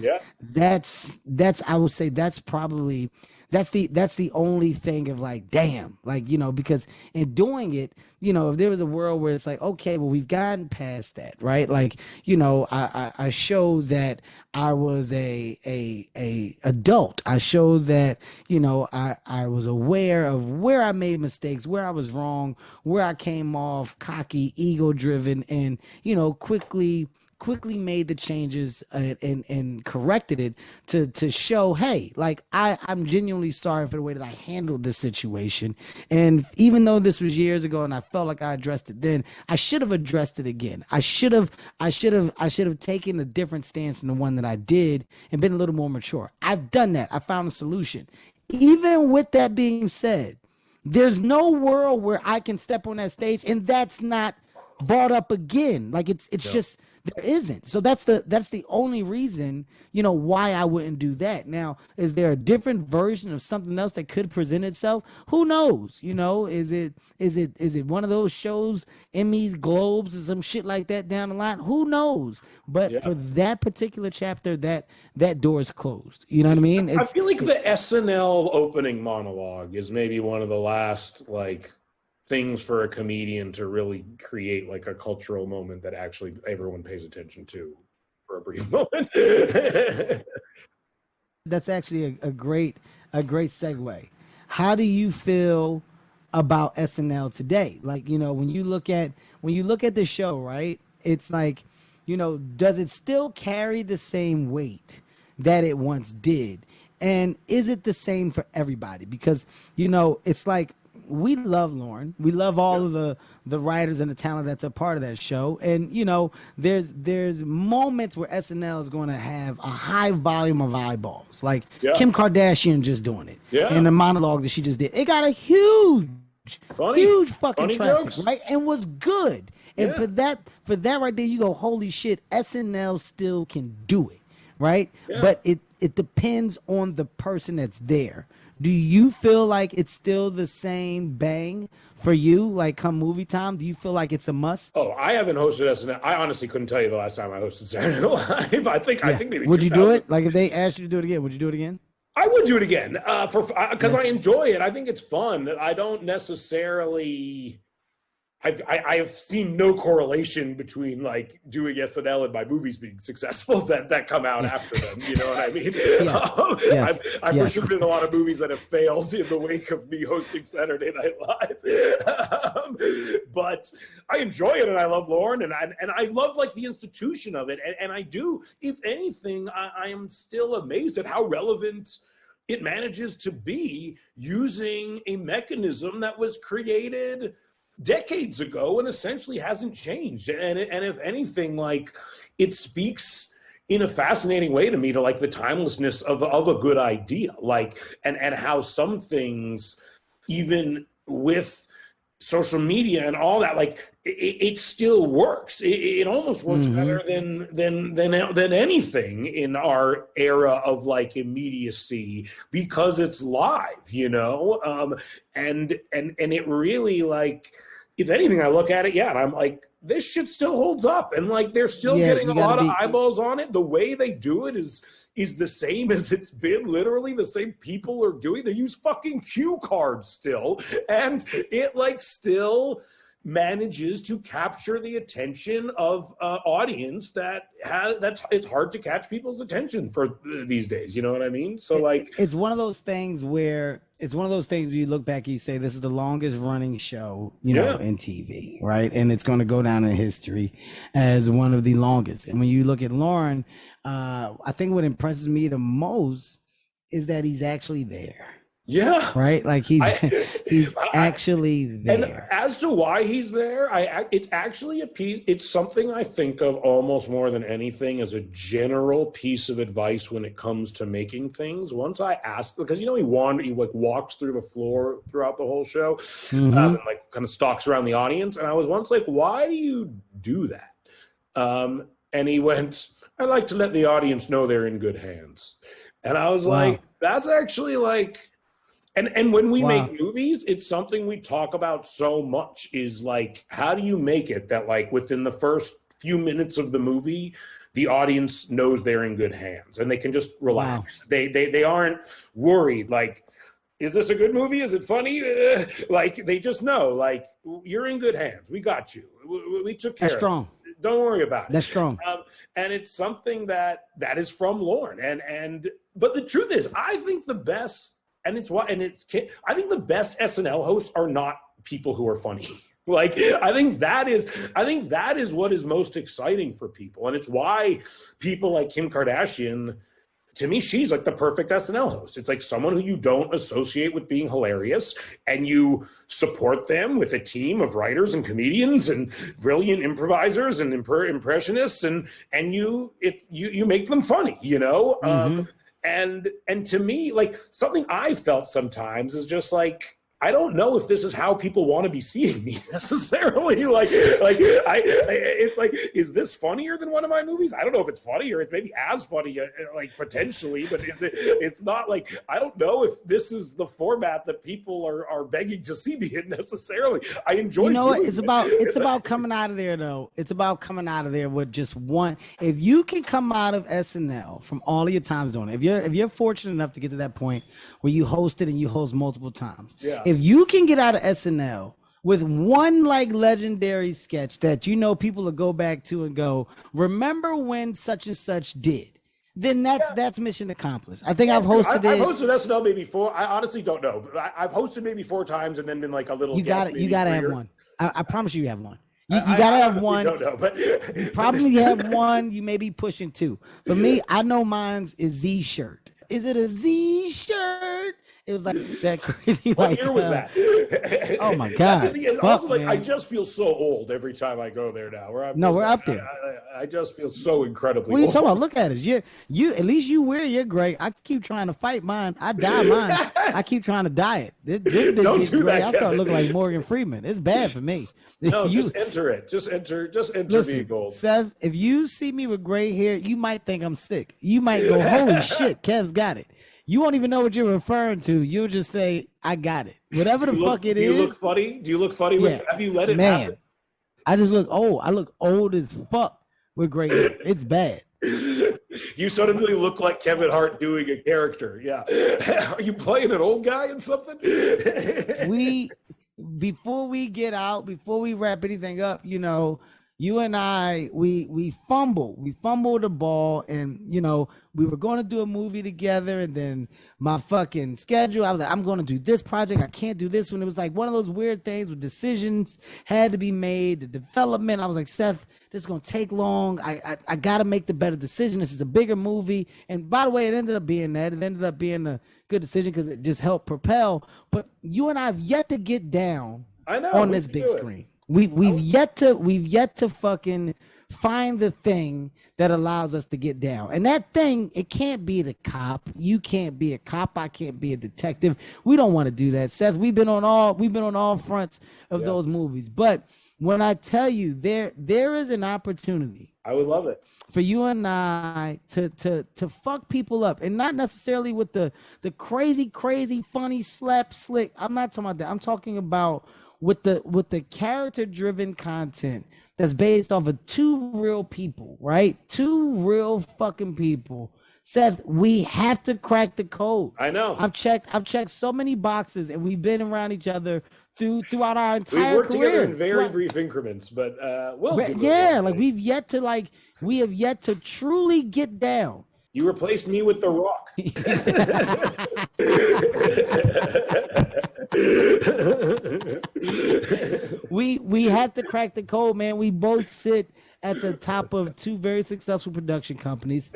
I would say that's probably that's the only thing of like, damn, like, because in doing it, if there was a world where it's like, okay, well, we've gotten past that, right? Like, I showed that I was a adult. I showed that, I was aware of where I made mistakes, where I was wrong, where I came off cocky, ego driven, and, quickly made the changes and corrected it to show, hey, like I'm genuinely sorry for the way that I handled this situation. And even though this was years ago and I felt like I addressed it then, I should have addressed it again. I should have taken a different stance than the one that I did and been a little more mature. I've done that. I found a solution. Even with that being said, there's no world where I can step on that stage and that's not brought up again. Like it's just, There isn't. So that's the only reason, why I wouldn't do that. Now, is there a different version of something else that could present itself? Who knows? Is it one of those shows, Emmys, Globes, or some shit like that down the line? Who knows? But for that particular chapter, that door is closed. You know what I mean? I feel like the SNL opening monologue is maybe one of the last things for a comedian to really create a cultural moment that actually everyone pays attention to for a brief moment. That's actually a great segue. How do you feel about SNL today? When you look at the show, right? It's does it still carry the same weight that it once did? And is it the same for everybody? Because, it's we love Lorne. We love all of the writers and the talent that's a part of that show. And, there's moments where SNL is going to have a high volume of eyeballs. Kim Kardashian just doing it. Yeah. And the monologue that she just did. It got a huge fucking funny traffic, jokes. right? And was good. And for that right there, you go, holy shit, SNL still can do it, right? Yeah. But it depends on the person that's there. Do you feel like it's still the same bang for you? Come movie time, do you feel like it's a must? Oh, I haven't hosted SNL. I honestly couldn't tell you the last time I hosted Saturday Night Live. I think maybe. Would you do it? If they asked you to do it again, would you do it again? I would do it again because I enjoy it. I think it's fun. I don't necessarily. I've seen no correlation between doing SNL and my movies being successful that come out after them. You know what I mean? I've for sure done a lot of movies that have failed in the wake of me hosting Saturday Night Live. But I enjoy it, and I love Lorne, and I love the institution of it. And I do, if anything, I am still amazed at how relevant it manages to be using a mechanism that was created decades ago and essentially hasn't changed. And if anything, it speaks in a fascinating way to me to the timelessness of a good idea, and how some things, even with social media and all that, it still works. It almost works better than anything in our era of immediacy, because it's live, and it really if anything, I look at it, and I'm this shit still holds up, and they're still getting a lot of eyeballs on it. The way they do it is the same as it's been. Literally the same people are doing. They use fucking cue cards still, and it still manages to capture the attention of audience that's it's hard to catch people's attention for these days. You know what I mean? So it's one of those things where you look back and you say, this is the longest running show, in TV, right? And it's going to go down in history as one of the longest. And when you look at Lorne, I think what impresses me the most is that he's actually there. Yeah. Right? He's actually there. And as to why he's there, it's actually it's something I think of almost more than anything as a general piece of advice when it comes to making things. Once I asked, because he walks through the floor throughout the whole show, and kind of stalks around the audience. And I was once why do you do that? And he went, I like to let the audience know they're in good hands. And I was that's actually And when we make movies, it's something we talk about so much is how do you make it that within the first few minutes of the movie, the audience knows they're in good hands and they can just relax. Wow. They aren't worried. Is this a good movie? Is it funny? They just know, you're in good hands. We got you. We took care of it. Don't worry about it. That's strong. And it's something that is from Lorne. But the truth is, I think the best. I think the best SNL hosts are not people who are funny. I think that is what is most exciting for people. And it's why people like Kim Kardashian, to me, she's the perfect SNL host. It's someone who you don't associate with being hilarious, and you support them with a team of writers and comedians and brilliant improvisers and impressionists, and you make them funny, And to me, something I felt sometimes is just I don't know if this is how people want to be seeing me necessarily. It's like, is this funnier than one of my movies? I don't know if it's funny or it's maybe as funny, like potentially, but it's not like, I don't know if this is the format that people are begging to see me in necessarily. I enjoy. You know what? It's about coming out of there though. It's about coming out of there with just one. If you can come out of SNL from all of your times doing it, if you're fortunate enough to get to that point where you hosted and you host multiple times, if you can get out of SNL with one like legendary sketch that you know people will go back to and go, remember when such and such did, then that's mission accomplished. I think I've hosted I've hosted SNL maybe 4. I honestly don't know. I've hosted maybe 4 times and then been like a little. You got to have one. I promise you have one. You got to have one. Don't know, but you probably have one. You may be pushing 2. For me, I know mine's is Z shirt. Is it a Z shirt? It was like that crazy. What year was that? Oh my God! Also, like, I just feel so old every time I go there now. We're up there. I just feel so incredibly. What are you old. talking about? Look at it. You at least you wear your gray. I keep trying to fight mine. I dye mine. I keep trying to dye it. This bitch Don't gets do gray. that, I start looking like Morgan Freeman. It's bad for me. No, just enter it. Just enter Listen, being gold. Seth, if you see me with gray hair, you might think I'm sick. You might go, holy shit, Kev's got it. You won't even know what you're referring to. You'll just say, I got it. Whatever the fuck it is. Do you look funny? Do you look funny? Have you let it happen? I just look old. I look old as fuck with gray hair. It's bad. You suddenly look like Kevin Hart doing a character. Yeah. Are you playing an old guy in something? Before we wrap anything up, you know, you and I, we fumbled the ball, and you know, we were going to do a movie together, and then my fucking schedule, I was like, I'm going to do this project, I can't do this one. It was like one of those weird things where decisions had to be made, the development. I was like, Seth, this is going to take long. I got to make the better decision. This is a bigger movie. And by the way, it ended up being that. It ended up being a good decision because it just helped propel. But you and I have yet to get down on this big screen. We've yet to fucking find the thing that allows us to get down. And that thing, it can't be the cop. You can't be a cop. I can't be a detective. We don't want to do that, Seth. We've been on all fronts of those movies. But when I tell you there is an opportunity, I would love it, for you and I to fuck people up, and not necessarily with the crazy funny slap slick. I'm not talking about that. I'm talking about with the character driven content that's based off of 2 real people, right? 2 real fucking people. Seth, we have to crack the code. I know. I've checked so many boxes, and we've been around each other throughout our entire careers. We've worked together in very brief increments, but we have yet to truly get down. You replaced me with The Rock. We have to crack the code, man. We both sit at the top of 2 very successful production companies.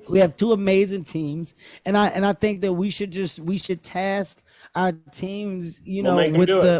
We have 2 amazing teams, and I think that we should task our teams, you know,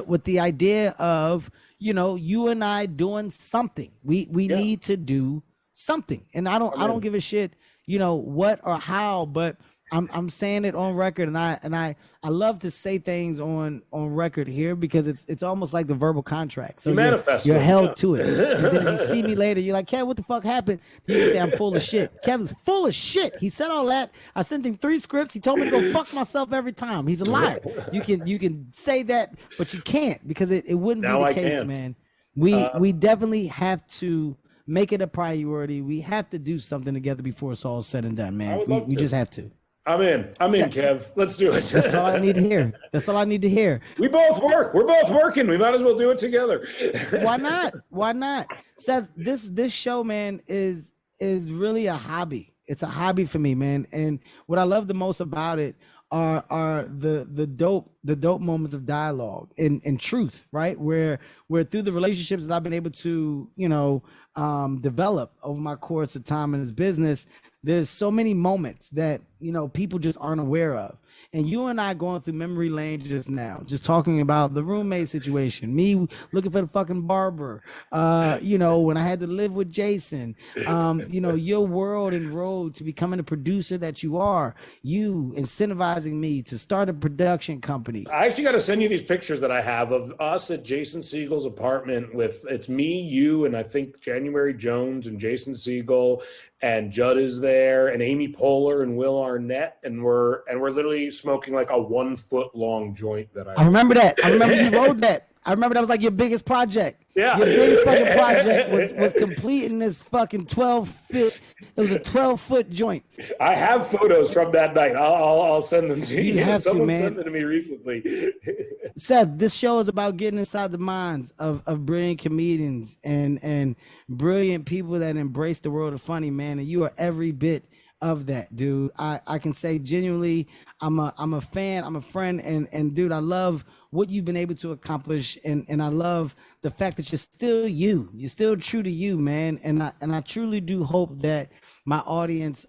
with the idea of, you know, you and I doing something. We need to do something, and I don't give a shit, you know, what or how, but I'm saying it on record, and I love to say things on record here because it's almost like the verbal contract. So you're held to it. And then if you see me later, you're like, Kev, what the fuck happened? You can say I'm full of shit. Kevin's full of shit. He said all that. I sent him 3 scripts. He told me to go fuck myself every time. He's a liar. You can say that, but you can't, because it wouldn't be the case, man. We definitely have to make it a priority. We have to do something together before it's all said and done, man. We just have to. I'm in, Kev. Let's do it. That's all I need to hear. We both work. We're both working. We might as well do it together. Why not? Seth, this show, man, is really a hobby. It's a hobby for me, man. And what I love the most about it are the dope moments of dialogue and truth, right? Where through the relationships that I've been able to, you know, develop over my course of time in this business, there's so many moments that, you know, people just aren't aware of. And you and I going through memory lane just now, just talking about the roommate situation, me looking for the fucking barber, you know, when I had to live with Jason, you know, your world and road to becoming the producer that you are, you incentivizing me to start a production company. I actually got to send you these pictures that I have of us at Jason Segel's apartment with, it's me, you, and I think January Jones and Jason Segel, and Judd is there, and Amy Poehler and Will Arnett, and we're literally smoking like a 1 foot long joint that I remember that. I remember you wrote that. I remember that was like your biggest project. Yeah. Your biggest fucking project was completing this fucking 12-foot. It was a 12-foot joint. I have photos from that night. I'll send them to you. You have Someone to, man. sent them to me recently. Seth, this show is about getting inside the minds of brilliant comedians and brilliant people that embrace the world of funny, man. And you are every bit of that, dude. I can say genuinely, I'm a fan, I'm a friend, and dude, I love what you've been able to accomplish, and I love the fact that you're still you. You're still true to you, man. And I truly do hope that my audience,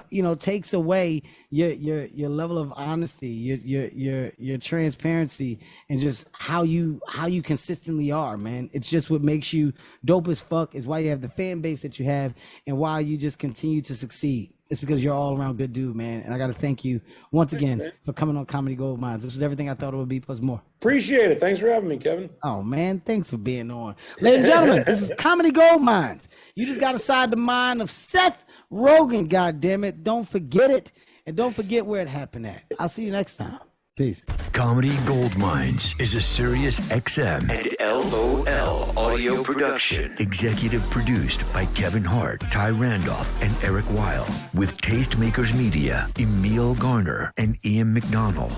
you know, takes away your level of honesty, your transparency, and just how you consistently are, man. It's just what makes you dope as fuck. Is why you have the fan base that you have, and why you just continue to succeed. It's because you're all around good dude, man. And I got to thank you once again for coming on Comedy Gold Mines. This was everything I thought it would be, plus more. Appreciate it. Thanks for having me, Kevin. Oh, man. Thanks for being on. Ladies and gentlemen, this is Comedy Gold Mines. You just got inside the mind of Seth Rogen, goddammit. Don't forget it. And don't forget where it happened at. I'll see you next time. Peace. Comedy Gold Mines is a Sirius XM and LOL audio production. Executive produced by Kevin Hart, Ty Randolph, and Eric Weil. With Tastemakers Media, Emil Garner, and Ian McDonald.